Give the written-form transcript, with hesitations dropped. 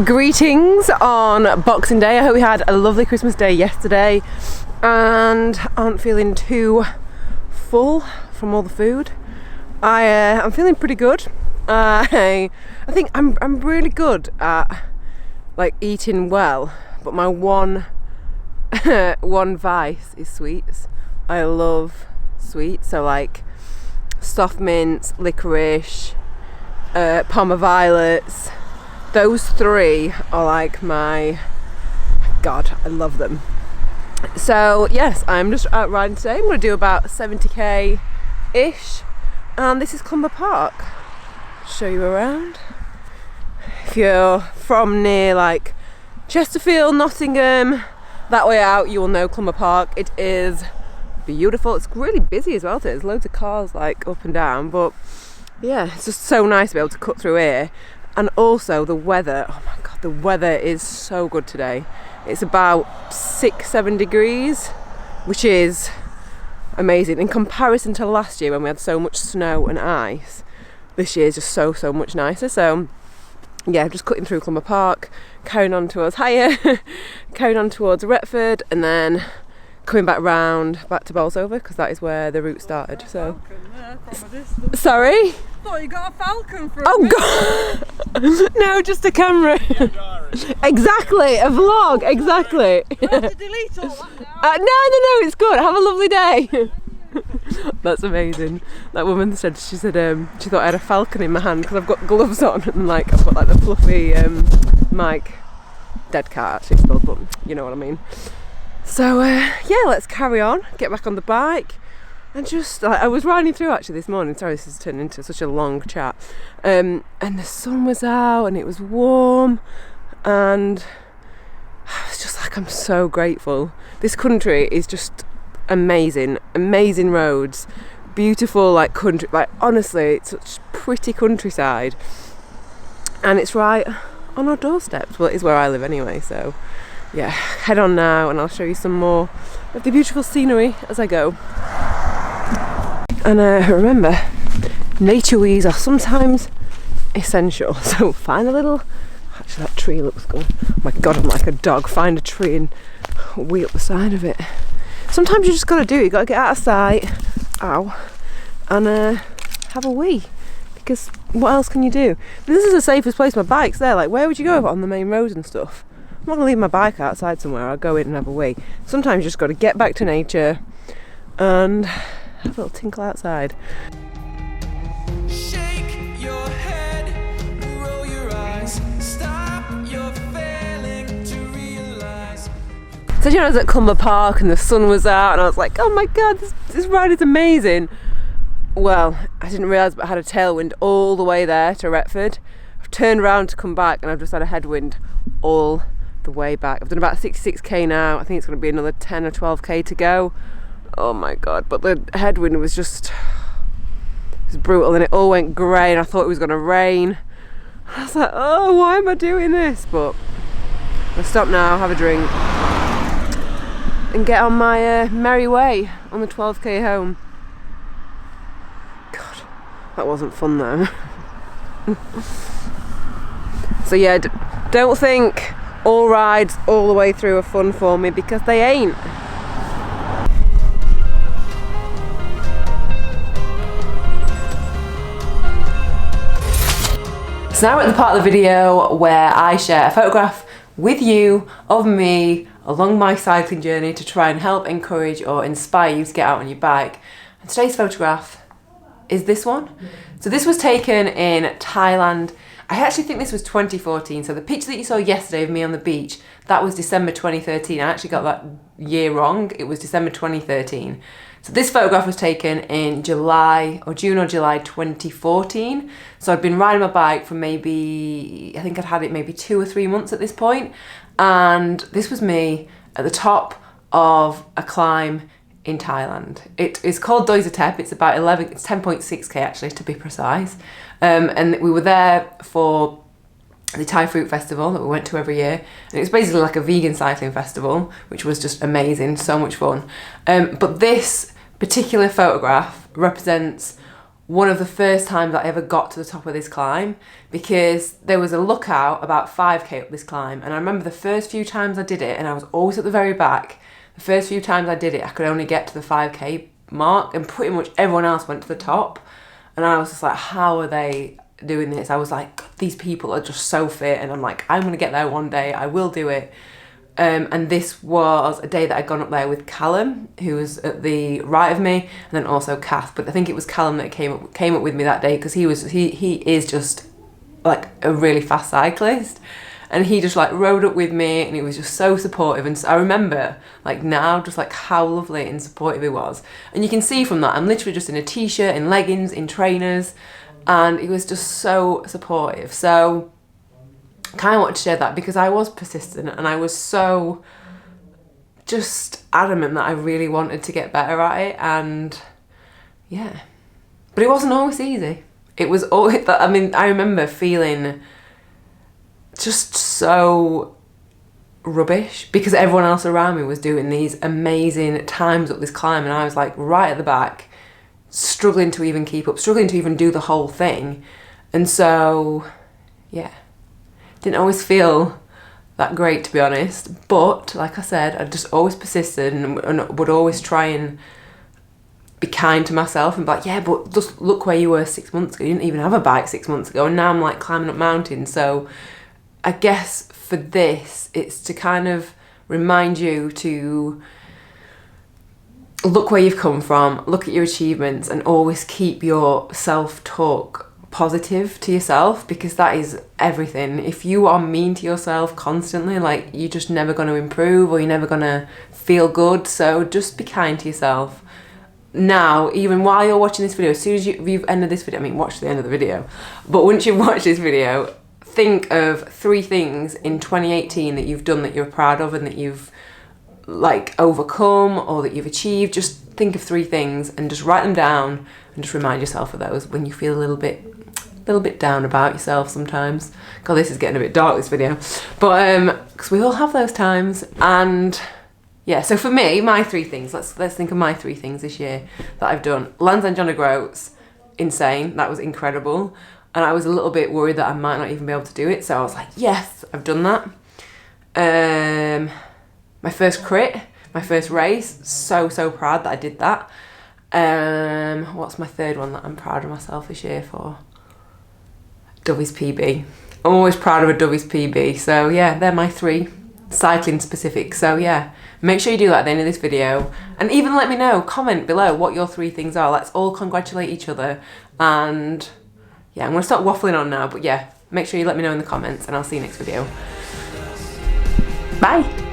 Greetings on Boxing Day. I hope you had a lovely Christmas day yesterday and aren't feeling too full from all the food. I'm feeling pretty good. I think I'm really good at like eating well, but my one vice is sweets. I love sweets, so like soft mints, licorice, Parma violets. Those three are like my God, I love them. So yes, I'm just out riding today. I'm going to do about 70k ish, and this is Clumber Park. Show you around. If you're from near like Chesterfield, Nottingham, that way out, you will know Clumber Park. It is beautiful. It's really busy as well. There's loads of cars like up and down, but yeah, it's just so nice to be able to cut through here. And also the weather, oh my God, the weather is so good today. It's about 6-7 degrees, which is amazing. In comparison to last year when we had so much snow and ice, this year is just so much nicer. So yeah, just cutting through Clumber Park, carrying on towards carrying on towards Retford, and then coming back round, back to Bolsover, because that is where the route started. So, sorry? I thought you got a falcon for Oh God! No, just a camera. Exactly, a vlog. Exactly. You have to delete all that now. No, it's good. Have a lovely day. That's amazing. That woman said she thought I had a falcon in my hand because I've got gloves on and like I've got like the fluffy mic. Dead cat actually spelled, but you know what I mean. So yeah, let's carry on. Get back on the bike. And just, I was riding through actually this morning, sorry this has turned into such a long chat, and the sun was out and it was warm, and I was just like, I'm so grateful. This country is just amazing roads, beautiful like country, like honestly, it's such pretty countryside, and it's right on our doorsteps. Well, it is where I live anyway, so yeah, head on now and I'll show you some more of the beautiful scenery as I go. And remember, nature wees are sometimes essential. So find a little, actually that tree looks good. Oh my God, I'm like a dog. Find a tree and wee up the side of it. Sometimes you just got to do it. You got to get out of sight, ow, and have a wee. Because what else can you do? This is the safest place. My bike's there. Like, where would you go on the main roads and stuff? I'm not going to leave my bike outside somewhere. I'll go in and have a wee. Sometimes you just got to get back to nature and have a little tinkle outside. Shake your head, roll your eyes, stop your failing to realize. So you know, I was at Clumber Park and the sun was out and I was like, oh my God, this ride is amazing. Well, I didn't realise, but I had a tailwind all the way there to Retford. I've turned around to come back and I've just had a headwind all the way back. I've done about 66k now. I think it's going to be another 10 or 12k to go. Oh my God, but the headwind was just, it was brutal, and it all went grey and I thought it was going to rain. I was like, oh, why am I doing this? But I'll stop now, have a drink and get on my merry way on the 12k home. God, that wasn't fun though. So yeah, don't think all rides all the way through are fun for me, because they ain't. So now we're at the part of the video where I share a photograph with you of me along my cycling journey to try and help, encourage or inspire you to get out on your bike. And today's photograph is this one. So this was taken in Thailand. I actually think this was 2014. So the picture that you saw yesterday of me on the beach, that was December 2013. I actually got that year wrong. It was December 2013. So this photograph was taken in June or July 2014. So I'd been riding my bike for maybe, I think I'd had it maybe 2 or 3 months at this point. And this was me at the top of a climb in Thailand. It is called Doi Zatep. It's about 10.6k actually, to be precise. And we were there for the Thai Fruit Festival that we went to every year. And it was basically like a vegan cycling festival, which was just amazing, so much fun. But this particular photograph represents one of the first times I ever got to the top of this climb, because there was a lookout about 5k up this climb, and I remember the first few times I did it, and I was always at the very back. The first few times I did it, I could only get to the 5k mark, and pretty much everyone else went to the top, and I was just like, how are they doing this? I was like, these people are just so fit, and I'm like, I'm gonna get there one day, I will do it. And this was a day that I'd gone up there with Callum, who was at the right of me, and then also Kath. But I think it was Callum that came up with me that day, because he is just like a really fast cyclist, and he just like rode up with me, and he was just so supportive. And so I remember like now just like how lovely and supportive he was. And you can see from that I'm literally just in a t-shirt, in leggings, in trainers, and he was just so supportive. So kind of wanted to share that because I was persistent, and I was so just adamant that I really wanted to get better at it. And yeah, but it wasn't always easy. It was always, I mean, I remember feeling just so rubbish because everyone else around me was doing these amazing times up this climb, and I was like right at the back, struggling to even keep up, struggling to even do the whole thing. And so yeah, didn't always feel that great, to be honest, but like I said, I just always persisted and would always try and be kind to myself and be like, yeah, but just look where you were 6 months ago. You didn't even have a bike 6 months ago, and now I'm like climbing up mountains. So I guess for this, it's to kind of remind you to look where you've come from, look at your achievements, and always keep your self-talk positive to yourself, because that is everything. If you are mean to yourself constantly, like, you're just never going to improve, or you're never going to feel good. So just be kind to yourself. Now, even while you're watching this video, as soon as you've ended this video, I mean, watch the end of the video, but once you've watched this video, think of 3 things in 2018 that you've done that you're proud of and that you've like overcome or that you've achieved. Just think of 3 things and just write them down, and just remind yourself of those when you feel a little bit down about yourself sometimes. God, this is getting a bit dark, this video, but because we all have those times. And yeah, so for me, my 3 things, let's think of my 3 things this year that I've done. Lanzanjona Groats, insane, that was incredible, and I was a little bit worried that I might not even be able to do it, so I was like, yes, I've done that. My first crit, my first race, so proud that I did that. What's my third one that I'm proud of myself this year for? Dovey's PB. I'm always proud of a Dovey's PB. So yeah, they're my 3 cycling specific. So yeah, make sure you do that at the end of this video, and even let me know, comment below what your 3 things are. Let's all congratulate each other. And yeah, I'm gonna stop waffling on now, but yeah, make sure you let me know in the comments, and I'll see you next video. Bye.